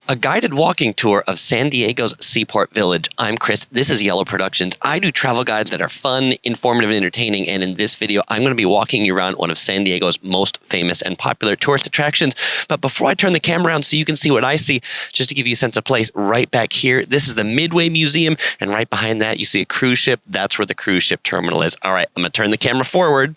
A guided walking tour of San Diego's Seaport Village. I'm Chris. This is Yellow Productions. I do travel guides that are fun, informative, and entertaining. And in this video, I'm going to be walking you around one of San Diego's most famous and popular tourist attractions. But before I turn the camera around so you can see what I see, just to give you a sense of place, right back here, this is the Midway Museum. And right behind that, you see a cruise ship. That's where the cruise ship terminal is. All right, I'm going to turn the camera forward.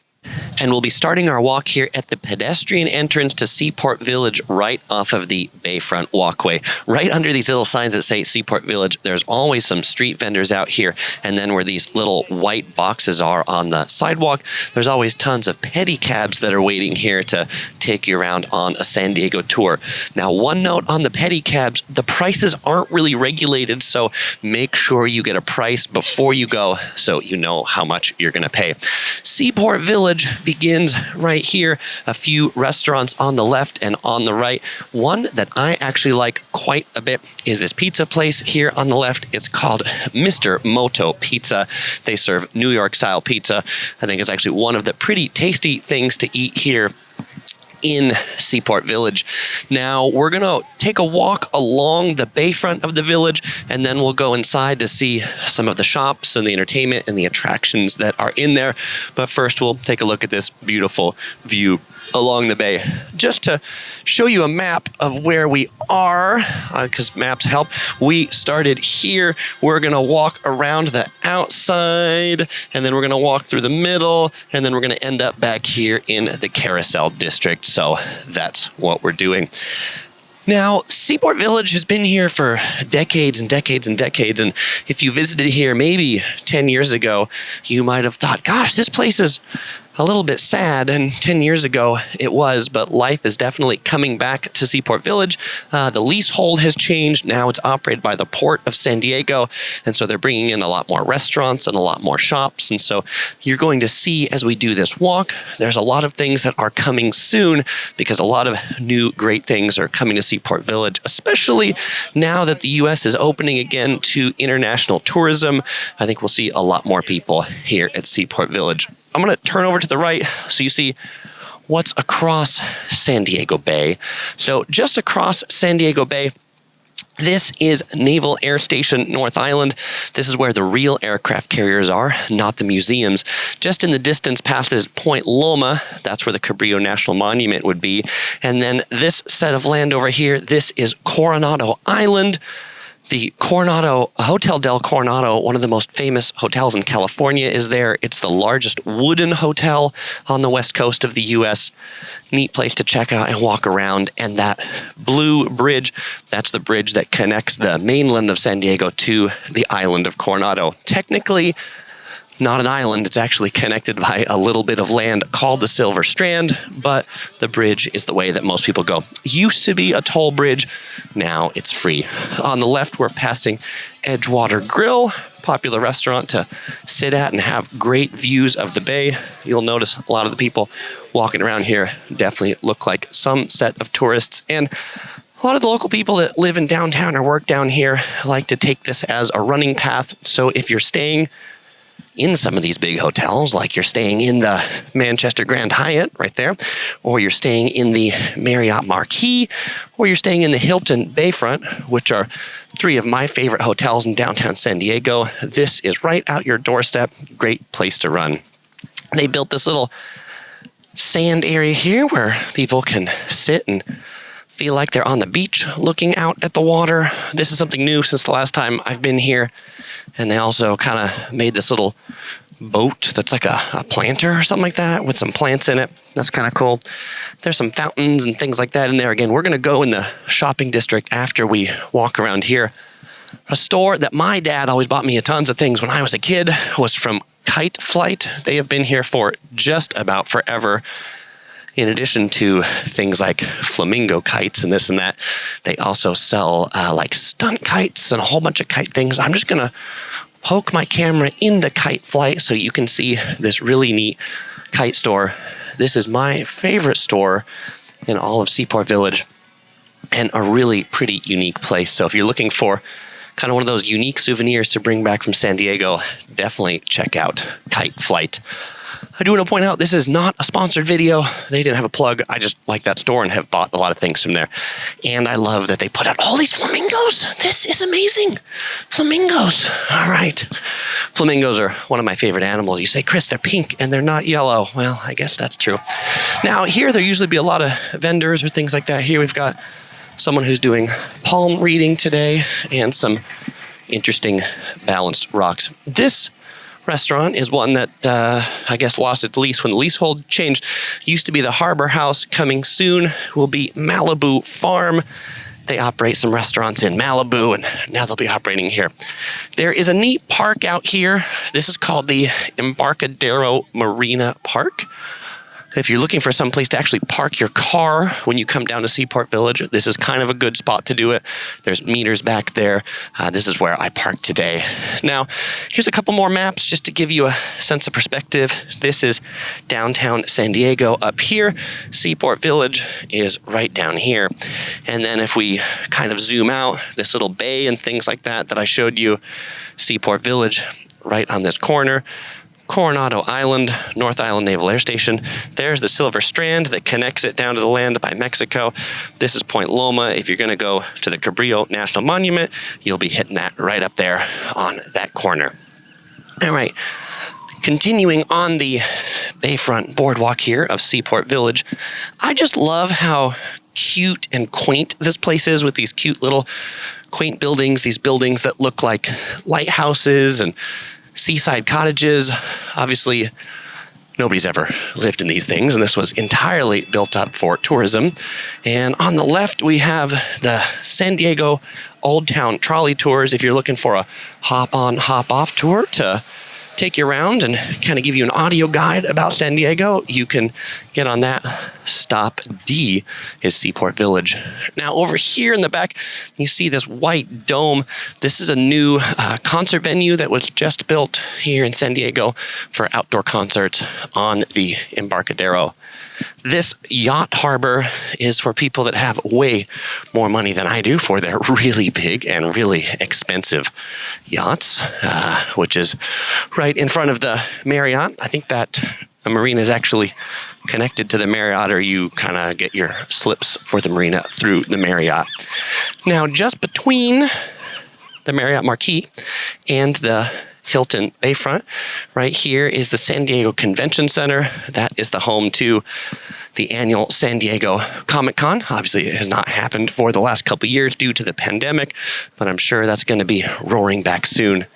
And we'll be starting our walk here at the Pedestrian Entrance to Seaport Village right off of the Bayfront Walkway. Right under these little signs that say Seaport Village, there's always some street vendors out here. And then where these little white boxes are on the sidewalk, there's always tons of pedicabs that are waiting here to take you around on a San Diego tour. Now, one note on the pedicabs, the prices aren't really regulated, so make sure you get a price before you go so you know how much you're going to pay. Seaport Village begins right here. A few restaurants on the left and on the right. One that I actually like quite a bit is this pizza place here on the left. It's called Mr. Moto Pizza. They serve New York style pizza. I think it's actually one of the pretty tasty things to eat here in Seaport Village. Now, we're going to take a walk along the bayfront of the village, and then we'll go inside to see some of the shops and the entertainment and the attractions that are in there. But first, we'll take a look at this beautiful view along the bay. Just to show you a map of where we are, because maps help, we started here. We're going to walk around the outside, and then we're going to walk through the middle, and then we're going to end up back here in the Carousel District. So that's what we're doing. Now, Seaport Village has been here for decades and decades and decades, and if you visited here maybe 10 years ago, you might have thought, gosh, this place is a little bit sad, and 10 years ago it was, but life is definitely coming back to Seaport Village. The leasehold has changed. Now it's operated by the Port of San Diego, and so they're bringing in a lot more restaurants and a lot more shops, and so you're going to see as we do this walk, there's a lot of things that are coming soon because a lot of new great things are coming to Seaport Village, especially now that the U.S. is opening again to international tourism. I think we'll see a lot more people here at Seaport Village. I'm going to turn over to the right so you see what's across San Diego Bay. So just across San Diego Bay, this is Naval Air Station North Island. This is where the real aircraft carriers are, not the museums. Just in the distance past this Point Loma, that's where the Cabrillo National Monument would be. And then this set of land over here, this is Coronado Island. The Coronado Hotel del Coronado, one of the most famous hotels in California, is there. It's the largest wooden hotel on the west coast of the U.S. Neat place to check out and walk around. And that blue bridge, that's the bridge that connects the mainland of San Diego to the island of Coronado. Technically, not an island. It's actually connected by a little bit of land called the Silver Strand, but the bridge is the way that most people go. Used to be a toll bridge. Now it's free. On the left, we're passing Edgewater Grill, popular restaurant to sit at and have great views of the bay. You'll notice a lot of the people walking around here definitely look like some set of tourists, and a lot of the local people that live in downtown or work down here like to take this as a running path. So if you're staying in some of these big hotels, like you're staying in the Manchester Grand Hyatt right there, or you're staying in the Marriott Marquis, or you're staying in the Hilton Bayfront, which are three of my favorite hotels in downtown San Diego. This is right out your doorstep. Great place to run. They built this little sand area here where people can sit and feel like they're on the beach looking out at the water. This is something new since the last time I've been here. And they also kind of made this little boat that's like a planter or something like that with some plants in it. That's kind of cool. There's some fountains and things like that in there. Again, we're going to go in the shopping district after we walk around here. A store that my dad always bought me tons of things when I was a kid was from Kite Flight. They have been here for just about forever. In addition to things like flamingo kites and this and that, they also sell like stunt kites and a whole bunch of kite things. I'm just going to poke my camera into Kite Flight so you can see this really neat kite store. This is my favorite store in all of Seaport Village and a really pretty unique place. So if you're looking for kind of one of those unique souvenirs to bring back from San Diego, definitely check out Kite Flight. I do want to point out this is not a sponsored video. They didn't have a plug. I just like that store and have bought a lot of things from there. And I love that they put out all these flamingos. This is amazing. Flamingos. All right. Flamingos are one of my favorite animals. You say, Chris, they're pink and they're not yellow. Well, I guess that's true. Now, here there usually be a lot of vendors or things like that. Here we've got someone who's doing palm reading today and some interesting balanced rocks. This restaurant is one that I guess lost its lease when the leasehold changed. Used to be the Harbor House. Coming soon will be Malibu Farm. They operate some restaurants in Malibu, and now they'll be operating here. There is a neat park out here. This is called the Embarcadero Marina Park. If you're looking for some place to actually park your car when you come down to Seaport Village, this is kind of a good spot to do it. There's meters back there. This is where I parked today. Now, here's a couple more maps just to give you a sense of perspective. This is downtown San Diego up here. Seaport Village is right down here. And then if we kind of zoom out, this little bay and things like that I showed you, Seaport Village right on this corner. Coronado Island, North Island Naval Air Station. There's the Silver Strand that connects it down to the land by Mexico. This is Point Loma. If you're going to go to the Cabrillo National Monument, you'll be hitting that right up there on that corner. All right. Continuing on the bayfront boardwalk here of Seaport Village, I just love how cute and quaint this place is with these cute little quaint buildings, these buildings that look like lighthouses and seaside cottages. Obviously, nobody's ever lived in these things, and this was entirely built up for tourism. And on the left, we have the San Diego Old Town Trolley Tours. If you're looking for a hop-on, hop-off tour to take you around and kind of give you an audio guide about San Diego, you can get on that. Stop D is Seaport Village. Now over here in the back, you see this white dome. This is a new concert venue that was just built here in San Diego for outdoor concerts on the Embarcadero. This yacht harbor is for people that have way more money than I do for their really big and really expensive yachts, which is right in front of the Marriott. I think that the marina is actually connected to the Marriott, or you kind of get your slips for the marina through the Marriott. Now, just between the Marriott Marquis and the Hilton Bayfront, right here is the San Diego Convention Center. That is the home to the annual San Diego Comic-Con. Obviously, it has not happened for the last couple of years due to the pandemic, but I'm sure that's going to be roaring back soon.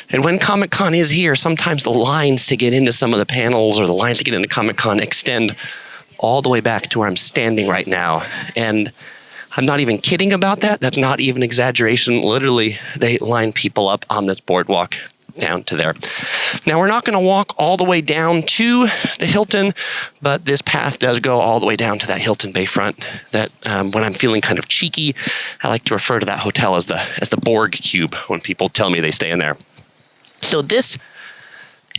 And when Comic-Con is here, sometimes the lines to get into some of the panels or the lines to get into Comic-Con extend all the way back to where I'm standing right now. And I'm not even kidding about that. That's not even exaggeration. Literally, they line people up on this boardwalk down to there. Now, we're not going to walk all the way down to the Hilton, but this path does go all the way down to that Hilton Bayfront. That when I'm feeling kind of cheeky, I like to refer to that hotel as the Borg Cube when people tell me they stay in there. So this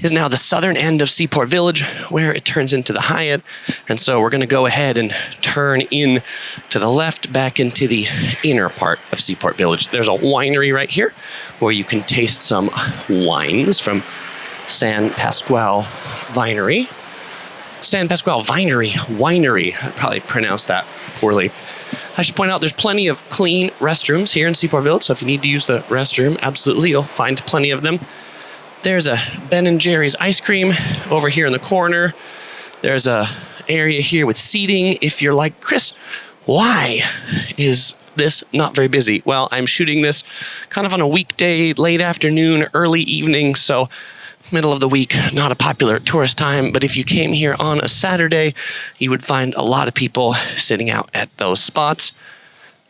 is now the southern end of Seaport Village, where it turns into the Hyatt. And so we're going to go ahead and turn in to the left back into the inner part of Seaport Village. There's a winery right here where you can taste some wines from San Pasqual Winery. San Pasqual Winery. I probably pronounced that poorly. I should point out there's plenty of clean restrooms here in Seaport Village. So if you need to use the restroom, absolutely, you'll find plenty of them. There's a Ben & Jerry's ice cream over here in the corner. There's a area here with seating. If you're like, Chris, why is this not very busy? Well, I'm shooting this kind of on a weekday, late afternoon, early evening, so middle of the week, not a popular tourist time. But if you came here on a Saturday, you would find a lot of people sitting out at those spots,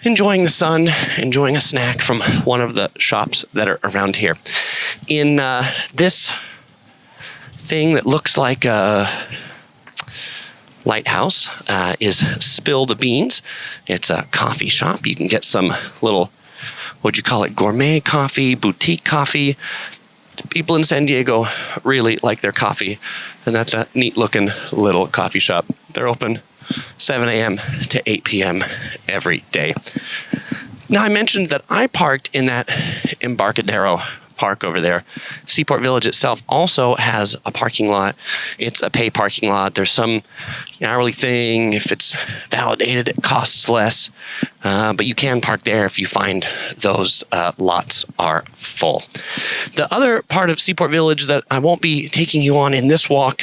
enjoying the sun, enjoying a snack from one of the shops that are around here. In this thing that looks like a lighthouse is Spill the Beans. It's a coffee shop. You can get some little, what'd you call it, gourmet coffee, boutique coffee. People in San Diego really like their coffee, and that's a neat looking little coffee shop. They're open 7 a.m. to 8 p.m. every day. Now, I mentioned that I parked in that Embarcadero park over there. Seaport Village itself also has a parking lot. It's a pay parking lot. There's some hourly thing. If it's validated, it costs less. But you can park there if you find those lots are full. The other part of Seaport Village that I won't be taking you on in this walk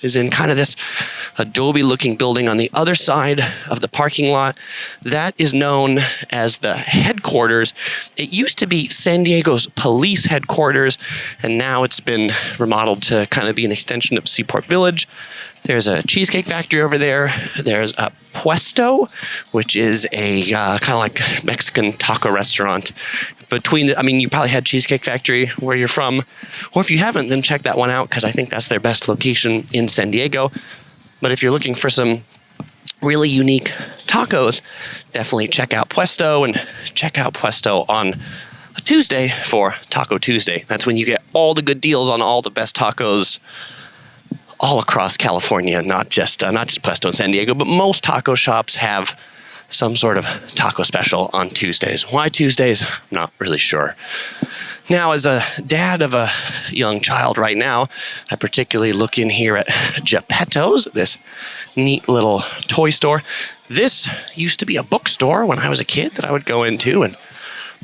is in kind of this adobe-looking building on the other side of the parking lot. That is known as the headquarters. It used to be San Diego's police headquarters, and now it's been remodeled to kind of be an extension of Seaport Village. There's a cheesecake factory over there. There's a Puesto, which is a kind of like Mexican taco restaurant. You probably had Cheesecake Factory where you're from. Or if you haven't, then check that one out, because I think that's their best location in San Diego. But if you're looking for some really unique tacos, definitely check out Puesto, and check out Puesto on a Tuesday for Taco Tuesday. That's when you get all the good deals on all the best tacos all across California, not just Puesto in San Diego, but most taco shops have some sort of taco special on Tuesdays. Why Tuesdays? I'm not really sure. Now, as a dad of a young child right now, I particularly look in here at Geppetto's, this neat little toy store. This used to be a bookstore when I was a kid that I would go into, and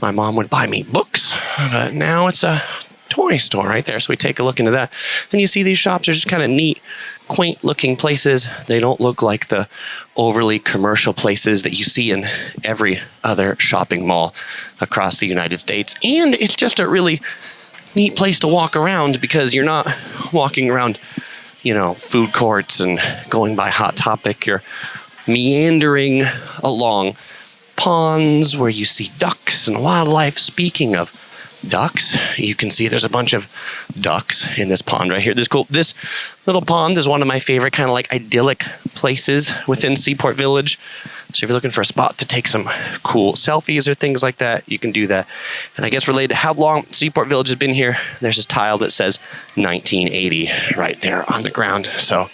my mom would buy me books, but now it's a toy store right there. So we take a look into that. And you see these shops are just kind of neat, quaint looking places. They don't look like the overly commercial places that you see in every other shopping mall across the United States. And it's just a really neat place to walk around, because you're not walking around, food courts and going by Hot Topic. You're meandering along ponds where you see ducks and wildlife. Speaking of ducks, you can see there's a bunch of ducks in this pond right here. This little pond is one of my favorite kind of like idyllic places within Seaport Village. So if you're looking for a spot to take some cool selfies or things like that, you can do that. And I guess related to how long Seaport Village has been here, there's this tile that says 1980 right there on the ground. So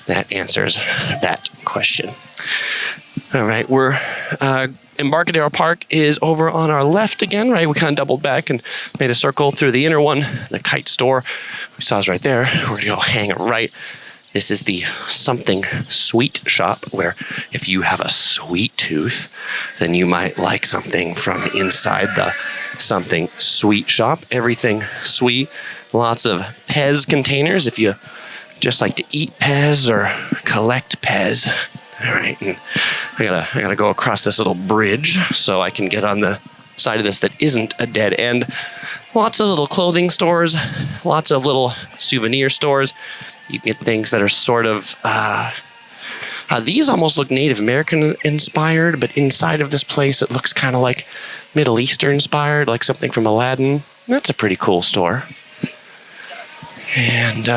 that answers that question. All right, we're Embarcadero Park is over on our left again, right? We kind of doubled back and made a circle through the inner one. The Kite store we saw is right there. We're going to go hang it right. This is the Something Sweet shop, where if you have a sweet tooth, then you might like something from inside the Something Sweet shop. Everything sweet. Lots of Pez containers if you just like to eat Pez or collect Pez. All right, and I gotta go across this little bridge so I can get on the side of this that isn't a dead end. Lots of little clothing stores, lots of little souvenir stores. You can get things that are sort of, these almost look Native American inspired, but inside of this place it looks kind of like Middle Eastern inspired, like something from Aladdin. That's a pretty cool store. And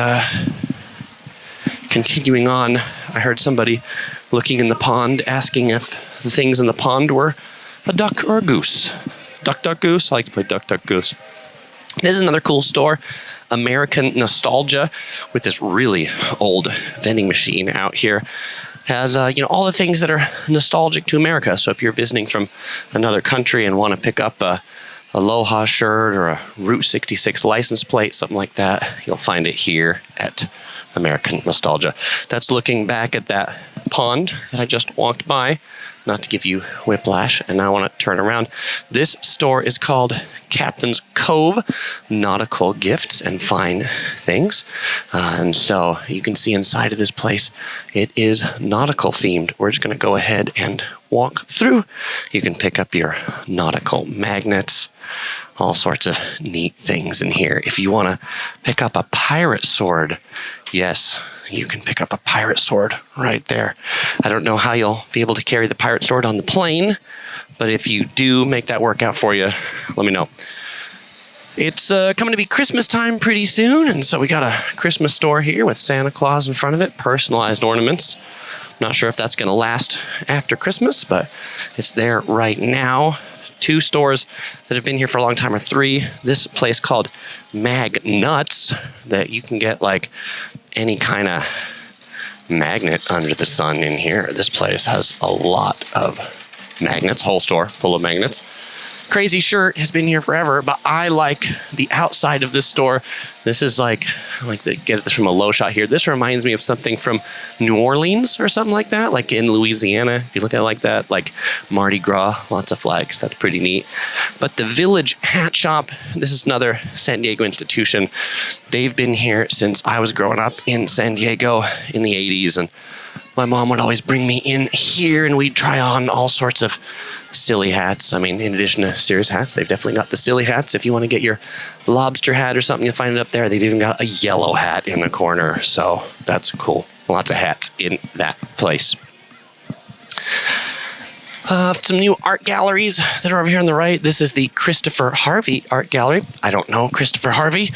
continuing on, I heard somebody looking in the pond asking if the things in the pond were a duck or a goose. Duck, duck, goose. I like to play duck, duck, goose. This is another cool store, American Nostalgia, with this really old vending machine out here. Has all the things that are nostalgic to America. So if you're visiting from another country and want to pick up a Aloha shirt or a Route 66 license plate, something like that, you'll find it here at American Nostalgia. That's looking back at that pond that I just walked by, not to give you whiplash, and now I want to turn around. This store is called Captain's Cove, nautical gifts and fine things. And so you can see inside of this place, it is nautical themed. We're just going to go ahead and walk through. You can pick up your nautical magnets, all sorts of neat things in here. If you want to pick up a pirate sword, yes, you can pick up a pirate sword right there. I don't know how you'll be able to carry the pirate sword on the plane, but if you do make that work out for you, let me know. It's coming to be Christmas time pretty soon, and so we got a Christmas store here with Santa Claus in front of it, personalized ornaments. Not sure if that's going to last after Christmas, but it's there right now. 2 stores that have been here for a long time, or 3. This place called Mag Nuts, that you can get like any kind of magnet under the sun in here. This place has a lot of magnets, whole store full of magnets. Crazy Shirt has been here forever, but I like the outside of this store. This is like get this from a low shot here. This reminds me of something from New Orleans or something like that, like in Louisiana. If you look at it like that, like Mardi Gras, lots of flags. That's pretty neat. But the Village Hat Shop, this is another San Diego institution. They've been here since I was growing up in San Diego in the 80s, and my mom would always bring me in here and we'd try on all sorts of silly hats. I mean, in addition to serious hats, they've definitely got the silly hats. If you want to get your lobster hat or something, you'll find it up there. They've even got a yellow hat in the corner, so that's cool. Lots of hats in that place. Some new art galleries that are over here on the right. This is the Christopher Harvey Art Gallery. I don't know Christopher Harvey.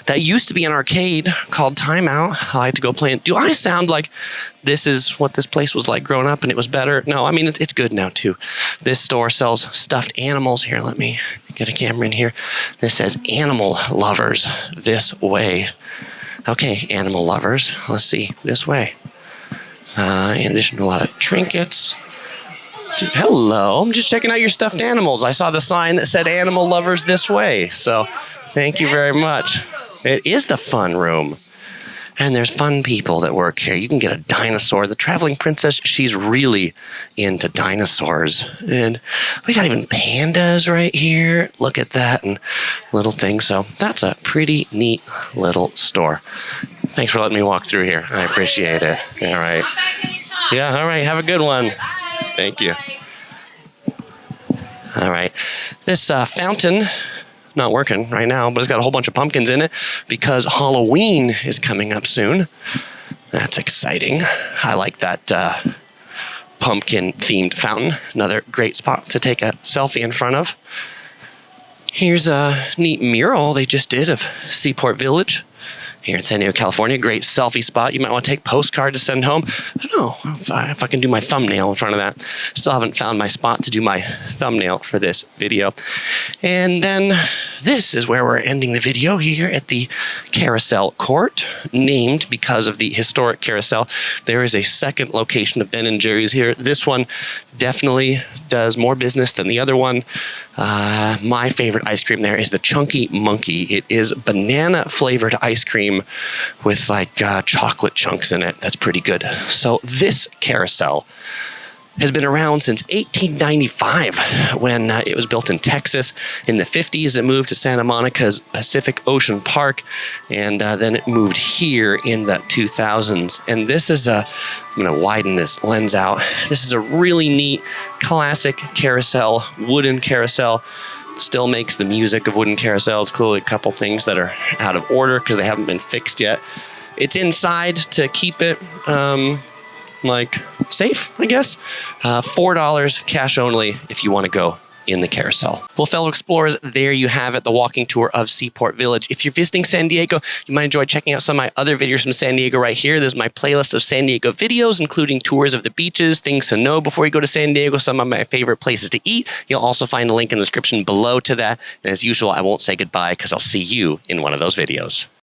That used to be an arcade called Time Out. I like to go play it. Do I sound like this is what this place was like growing up and it was better? No, I mean, it's good now too. This store sells stuffed animals. Here, let me get a camera in here. This says animal lovers this way. Okay, animal lovers. Let's see, this way. In addition to a lot of trinkets. Hello, I'm just checking out your stuffed animals. I saw the sign that said animal lovers this way. So thank you very much. It is the fun room. And there's fun people that work here. You can get a dinosaur. The traveling princess, she's really into dinosaurs. And we got even pandas right here. Look at that and little things. So that's a pretty neat little store. Thanks for letting me walk through here. I appreciate it. All right. Yeah, all right. Have a good one. Thank you. All right. This fountain, not working right now, but it's got a whole bunch of pumpkins in it because Halloween is coming up soon. That's exciting. I like that pumpkin-themed fountain. Another great spot to take a selfie in front of. Here's a neat mural they just did of Seaport Village here in San Diego, California. Great selfie spot. You might want to take postcard to send home. I don't know if I can do my thumbnail in front of that. Still haven't found my spot to do my thumbnail for this video. And then this is where we're ending the video here at the Carousel Court, named because of the historic carousel. There is a second location of Ben & Jerry's here. This one definitely does more business than the other one. My favorite ice cream there is the Chunky Monkey. It is banana flavored ice cream with like chocolate chunks in it. That's pretty good. So this carousel has been around since 1895 when it was built in Texas. In the 50s, it moved to Santa Monica's Pacific Ocean Park, and then it moved here in the 2000s. And this is I'm going to widen this lens out. This is a really neat classic carousel, wooden carousel. Still makes the music of wooden carousels. Clearly a couple things that are out of order because they haven't been fixed yet. It's inside to keep it like safe, I guess. $4 cash only if you want to go in the carousel. Well, fellow explorers, there you have it, the walking tour of Seaport Village. If you're visiting San Diego, you might enjoy checking out some of my other videos from San Diego right here. There's my playlist of San Diego videos, including tours of the beaches, things to know before you go to San Diego, some of my favorite places to eat. You'll also find a link in the description below to that. And as usual, I won't say goodbye because I'll see you in one of those videos.